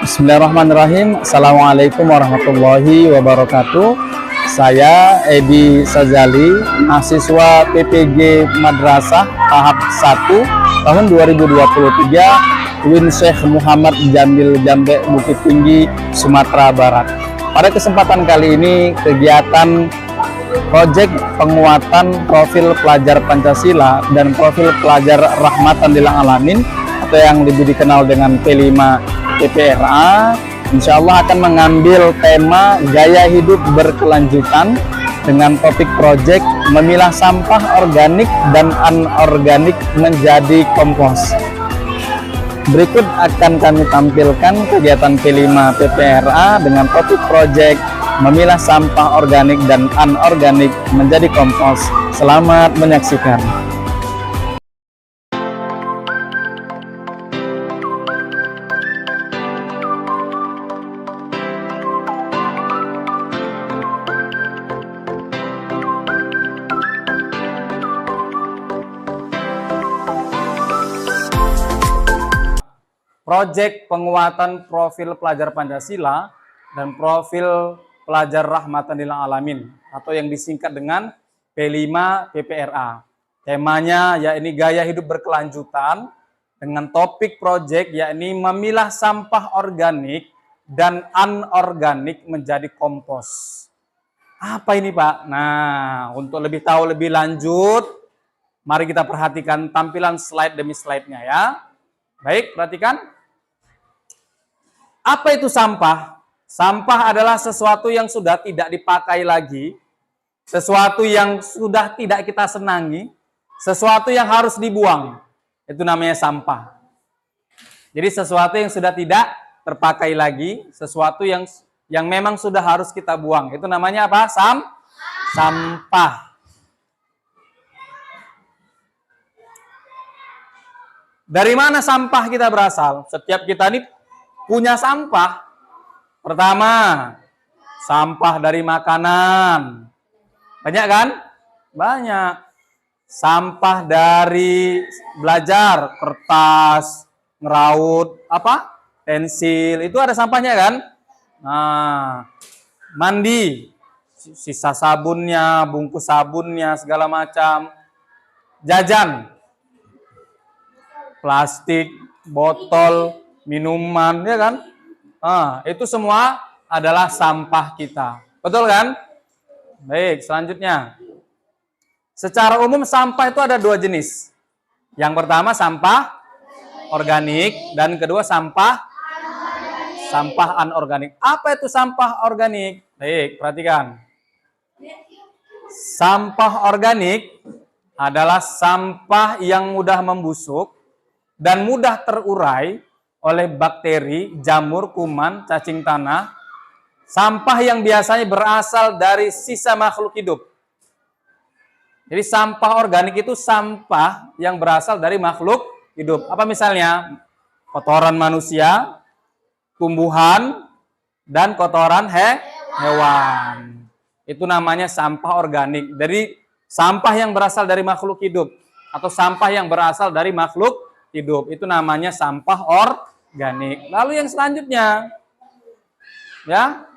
Bismillahirrahmanirrahim. Assalamualaikum warahmatullahi wabarakatuh. Saya Edi Sazali, mahasiswa PPG Madrasah tahap 1 tahun 2023, UIN Syekh Muhammad Jamil Jambe, Bukit Tinggi, Sumatera Barat. Pada kesempatan kali ini, kegiatan proyek penguatan profil pelajar Pancasila dan profil pelajar Rahmatan lil Alamin atau yang lebih dikenal dengan P5 PPRA, insya Allah akan mengambil tema gaya hidup berkelanjutan dengan topik proyek memilah sampah organik dan anorganik menjadi kompos. Berikut akan kami tampilkan kegiatan P5 PPRA dengan topik proyek memilah sampah organik dan anorganik menjadi kompos. Selamat menyaksikan. Proyek penguatan profil pelajar Pancasila dan profil pelajar Rahmatan lil Alamin atau yang disingkat dengan P5 PPRA. Temanya yakni gaya hidup berkelanjutan dengan topik proyek yakni memilah sampah organik dan anorganik menjadi kompos. Apa ini, Pak? Nah, untuk lebih tahu lebih lanjut, mari kita perhatikan tampilan slide demi slide-nya ya. Baik, perhatikan. Apa itu sampah? Sampah adalah sesuatu yang sudah tidak dipakai lagi, sesuatu yang sudah tidak kita senangi, sesuatu yang harus dibuang. Itu namanya sampah. Jadi sesuatu yang sudah tidak terpakai lagi, sesuatu yang memang sudah harus kita buang. Itu namanya apa? Sampah. Dari mana sampah kita berasal? Setiap kita ini punya sampah. Pertama, sampah dari makanan. Banyak kan? Banyak. Sampah dari belajar, kertas, ngeraut, apa? Pensil, itu ada sampahnya kan? Nah, mandi, sisa sabunnya, bungkus sabunnya, segala macam. Jajan, plastik, botol, minuman, ya kan? Itu semua adalah sampah kita. Betul kan? Baik, selanjutnya. Secara umum sampah itu ada dua jenis. Yang pertama sampah organik dan kedua sampah anorganik. Apa itu sampah organik? Baik, perhatikan. Sampah organik adalah sampah yang mudah membusuk dan mudah terurai oleh bakteri, jamur, kuman, cacing tanah, sampah yang biasanya berasal dari sisa makhluk hidup. Jadi sampah organik itu sampah yang berasal dari makhluk hidup. Apa misalnya? Kotoran manusia, tumbuhan, dan kotoran hewan. Itu namanya sampah organik. Dari sampah yang berasal dari makhluk hidup atau sampah yang berasal dari makhluk hidup. Itu namanya sampah organik. Lalu yang selanjutnya, ya,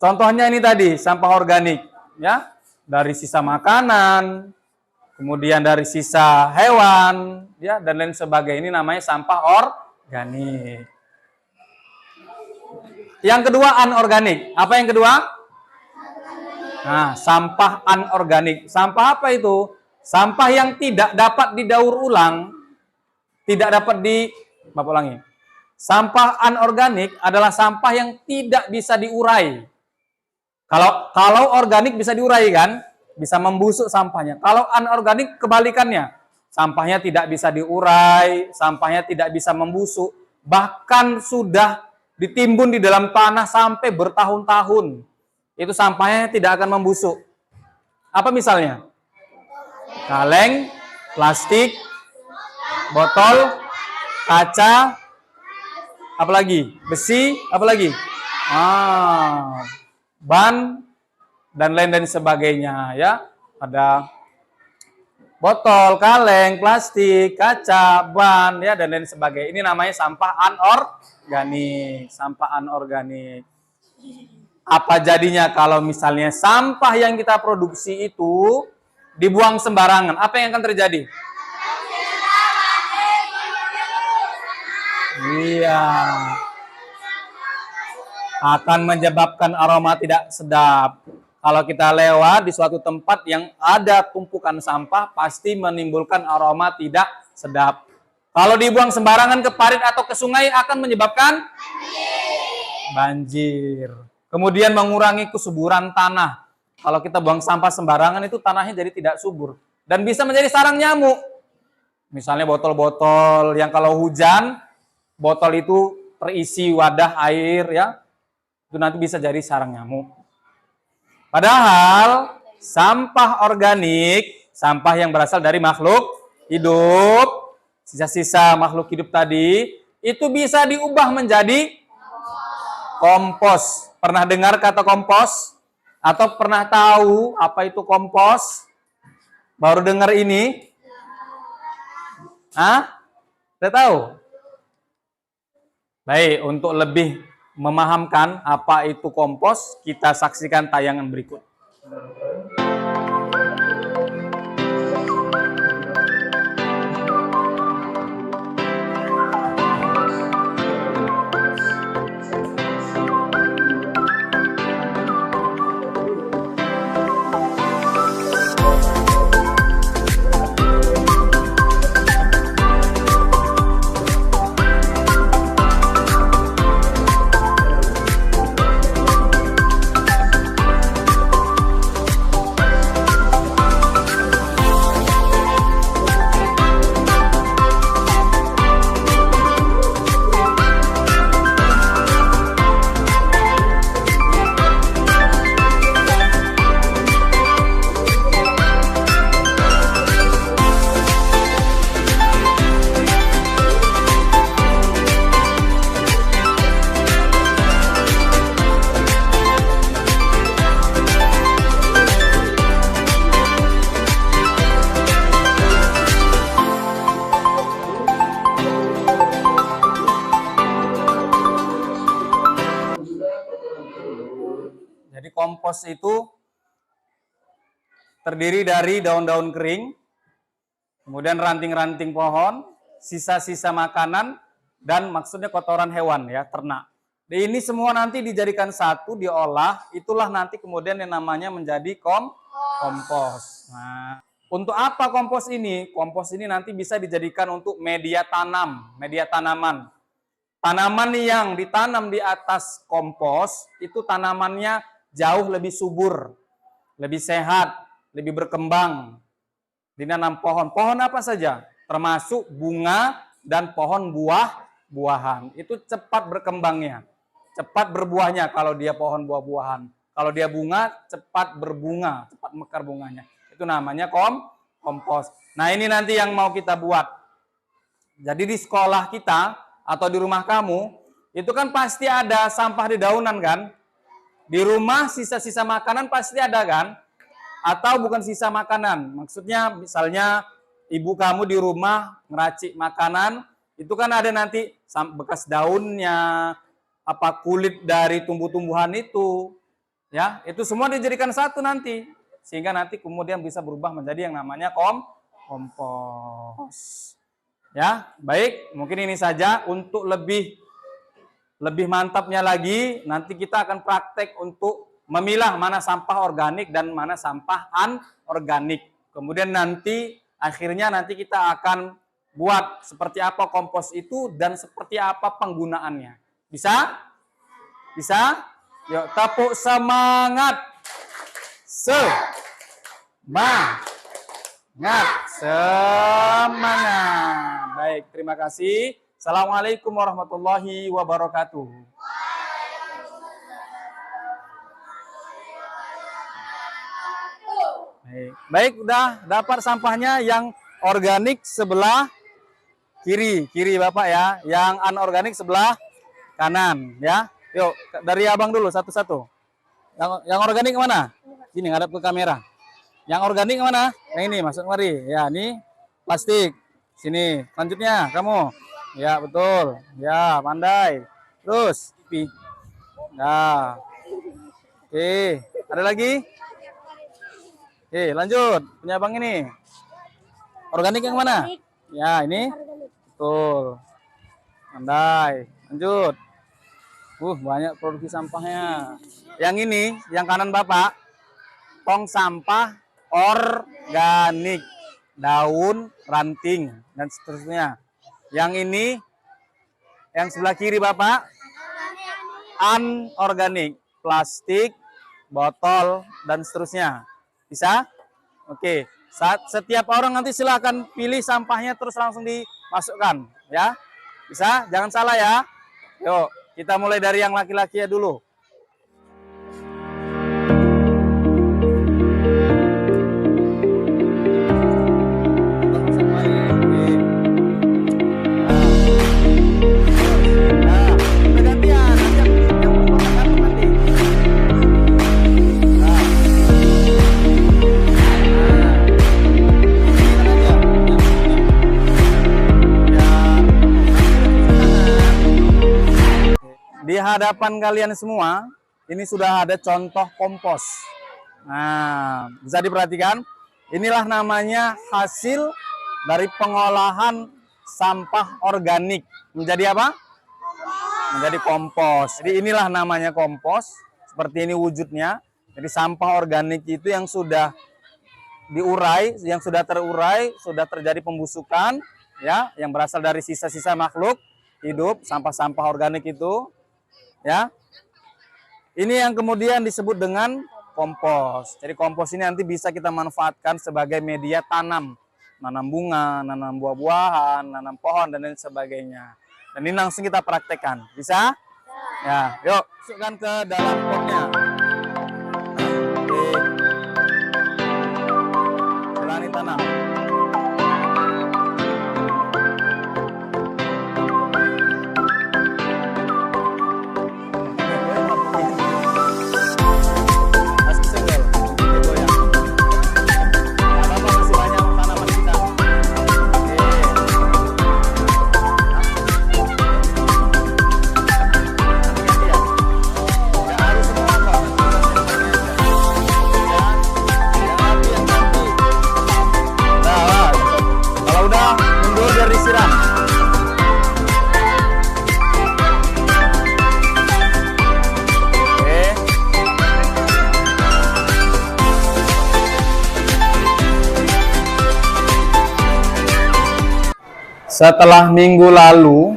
contohnya ini tadi sampah organik, ya, dari sisa makanan, kemudian dari sisa hewan, ya, dan lain sebagainya. Ini namanya sampah organik. Yang kedua anorganik. Apa yang kedua? Nah, sampah anorganik. Sampah apa itu? Sampah yang tidak dapat didaur ulang, tidak dapat Bapak ulangi. Sampah anorganik adalah sampah yang tidak bisa diurai. Kalau organik bisa diurai kan? Bisa membusuk sampahnya. Kalau anorganik kebalikannya. Sampahnya tidak bisa diurai, sampahnya tidak bisa membusuk. Bahkan sudah ditimbun di dalam tanah sampai bertahun-tahun. Itu sampahnya tidak akan membusuk. Apa misalnya? Kaleng, plastik, botol, kaca, apalagi besi, apalagi ban dan lain sebagainya, ya. Ada botol, kaleng, plastik, kaca, ban, ya dan lain sebagainya. Ini namanya sampah anorganik. Sampah anorganik. Apa jadinya kalau misalnya sampah yang kita produksi itu dibuang sembarangan? Apa yang akan terjadi? Iya. Akan menyebabkan aroma tidak sedap. Kalau kita lewat di suatu tempat yang ada tumpukan sampah, pasti menimbulkan aroma tidak sedap. Kalau dibuang sembarangan ke parit atau ke sungai akan menyebabkan banjir. Kemudian mengurangi kesuburan tanah. Kalau kita buang sampah sembarangan itu tanahnya jadi tidak subur. Dan bisa menjadi sarang nyamuk. Misalnya botol-botol yang kalau hujan, botol itu terisi wadah air ya. Itu nanti bisa jadi sarang nyamuk. Padahal sampah organik, sampah yang berasal dari makhluk hidup, sisa-sisa makhluk hidup tadi, itu bisa diubah menjadi kompos. Pernah dengar kata kompos? Atau pernah tahu apa itu kompos? Baru dengar ini? Hah? Tidak tahu? Baik, untuk lebih memahamkan apa itu kompos, kita saksikan tayangan berikut. Jadi kompos itu terdiri dari daun-daun kering, kemudian ranting-ranting pohon, sisa-sisa makanan, dan maksudnya kotoran hewan ya, ternak. Ini semua nanti dijadikan satu, diolah, itulah nanti kemudian yang namanya menjadi kompos. Nah, untuk apa kompos ini? Kompos ini nanti bisa dijadikan untuk media tanam, media tanaman. Tanaman yang ditanam di atas kompos, itu tanamannya jauh lebih subur, lebih sehat, lebih berkembang. Dinanam pohon. Pohon apa saja? Termasuk bunga dan pohon buah-buahan. Itu cepat berkembangnya. Cepat berbuahnya kalau dia pohon buah-buahan. Kalau dia bunga, cepat berbunga, cepat mekar bunganya. Itu namanya kompos. Nah ini nanti yang mau kita buat. Jadi di sekolah kita atau di rumah kamu, itu kan pasti ada sampah di daunan kan? Di rumah sisa-sisa makanan pasti ada kan? Atau bukan sisa makanan. Maksudnya misalnya ibu kamu di rumah ngeracik makanan, itu kan ada nanti bekas daunnya, apa kulit dari tumbuh-tumbuhan itu. Ya, itu semua dijadikan satu nanti. Sehingga nanti kemudian bisa berubah menjadi yang namanya kompos. Ya, baik, mungkin ini saja. Untuk lebih mantapnya lagi, nanti kita akan praktek untuk memilah mana sampah organik dan mana sampah anorganik. Kemudian nanti akhirnya nanti kita akan buat seperti apa kompos itu dan seperti apa penggunaannya. Bisa? Bisa? Yuk, tepuk semangat. Semangat. Baik, terima kasih. Assalamualaikum warahmatullahi wabarakatuh. Baik, udah dapat sampahnya. Yang organik sebelah kiri Bapak ya. Yang anorganik sebelah kanan ya. Yuk, dari abang dulu satu-satu. Yang organik mana? Sini ngadap ke kamera. Yang organik mana? Yang ini masuk kemari. Ya, ini plastik. Sini. Selanjutnya kamu. Ya, betul. Ya, pandai. Terus, pi. Nah. Oke, ada lagi? Oke, lanjut. Punya Abang ini. Organik yang mana? Ya, ini. Betul. Pandai. Lanjut. Banyak produksi sampahnya. Yang ini, yang kanan Bapak, tong sampah organik, daun, ranting, dan seterusnya. Yang ini, yang sebelah kiri Bapak, anorganik, plastik, botol, dan seterusnya. Bisa? Oke. Setiap orang nanti silakan pilih sampahnya terus langsung dimasukkan. Ya, bisa? Jangan salah ya. Yuk, kita mulai dari yang laki-laki ya dulu. Di hadapan kalian semua, ini sudah ada contoh kompos. Nah, bisa diperhatikan. Inilah namanya hasil dari pengolahan sampah organik. Menjadi apa? Menjadi kompos. Jadi inilah namanya kompos. Seperti ini wujudnya. Jadi sampah organik itu yang sudah diurai, yang sudah terurai, sudah terjadi pembusukan, ya, yang berasal dari sisa-sisa makhluk hidup, sampah-sampah organik itu. Ya, ini yang kemudian disebut dengan kompos. Jadi kompos ini nanti bisa kita manfaatkan sebagai media tanam bunga, nanam buah-buahan, nanam pohon dan lain sebagainya. Dan ini langsung kita praktekkan, bisa? Ya, yuk masukkan ke dalam potnya. Oke. Jalani tanam. Setelah minggu lalu,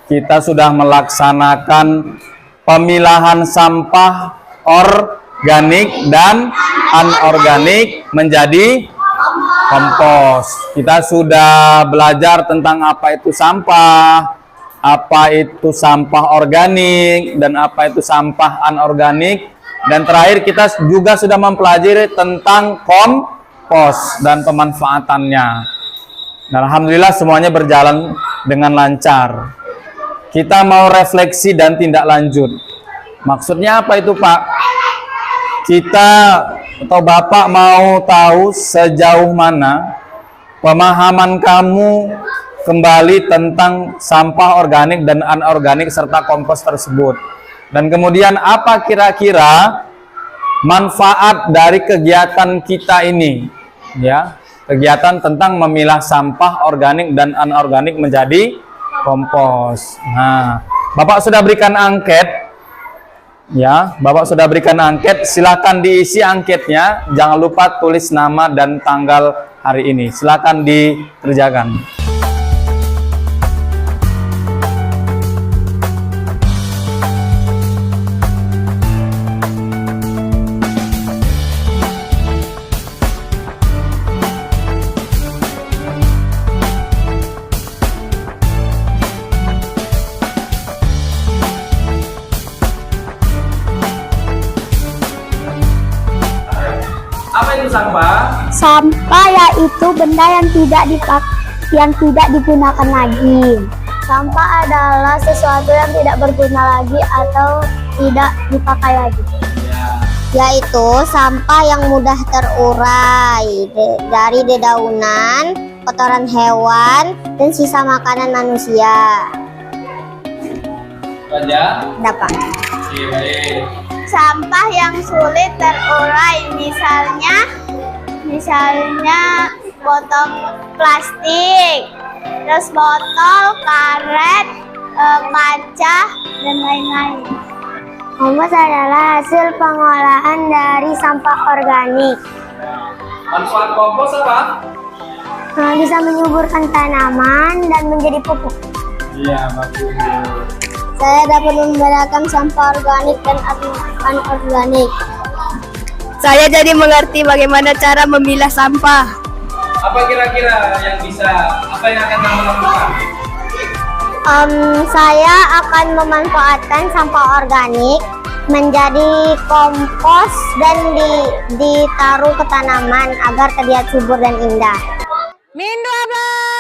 kita sudah melaksanakan pemilahan sampah organik dan anorganik menjadi kompos. Kita sudah belajar tentang apa itu sampah organik, dan apa itu sampah anorganik. Dan terakhir kita juga sudah mempelajari tentang kompos dan pemanfaatannya. Nah, alhamdulillah semuanya berjalan dengan lancar. Kita mau refleksi dan tindak lanjut. Maksudnya apa itu, Pak? Kita atau Bapak mau tahu sejauh mana pemahaman kamu kembali tentang sampah organik dan anorganik serta kompos tersebut. Dan kemudian apa kira-kira manfaat dari kegiatan kita ini, ya? Kegiatan tentang memilah sampah organik dan anorganik menjadi kompos. Nah, Bapak sudah berikan angket, ya. Bapak sudah berikan angket. Silakan diisi anketnya. Jangan lupa tulis nama dan tanggal hari ini. Silakan dikerjakan. Sampah? Sampah yaitu benda yang tidak digunakan lagi. Sampah adalah sesuatu yang tidak berguna lagi atau tidak dipakai lagi. Ya. yaitu sampah yang mudah terurai dari dedaunan, kotoran hewan, dan sisa makanan manusia. Raja? Dapat. Oke, baik. Sampah yang sulit terurai, misalnya botol plastik, terus botol, karet, kaca, dan lain-lain. Kompos adalah hasil pengolahan dari sampah organik. Manfaat kompos apa? Bisa menyuburkan tanaman dan menjadi pupuk. Iya, bagus. Saya dapat membedakan sampah organik dan anorganik. Saya jadi mengerti bagaimana cara memilah sampah. Apa kira-kira yang akan kamu lakukan? Saya akan memanfaatkan sampah organik menjadi kompos dan ditaruh ke tanaman agar terlihat subur dan indah. Mindu Abang!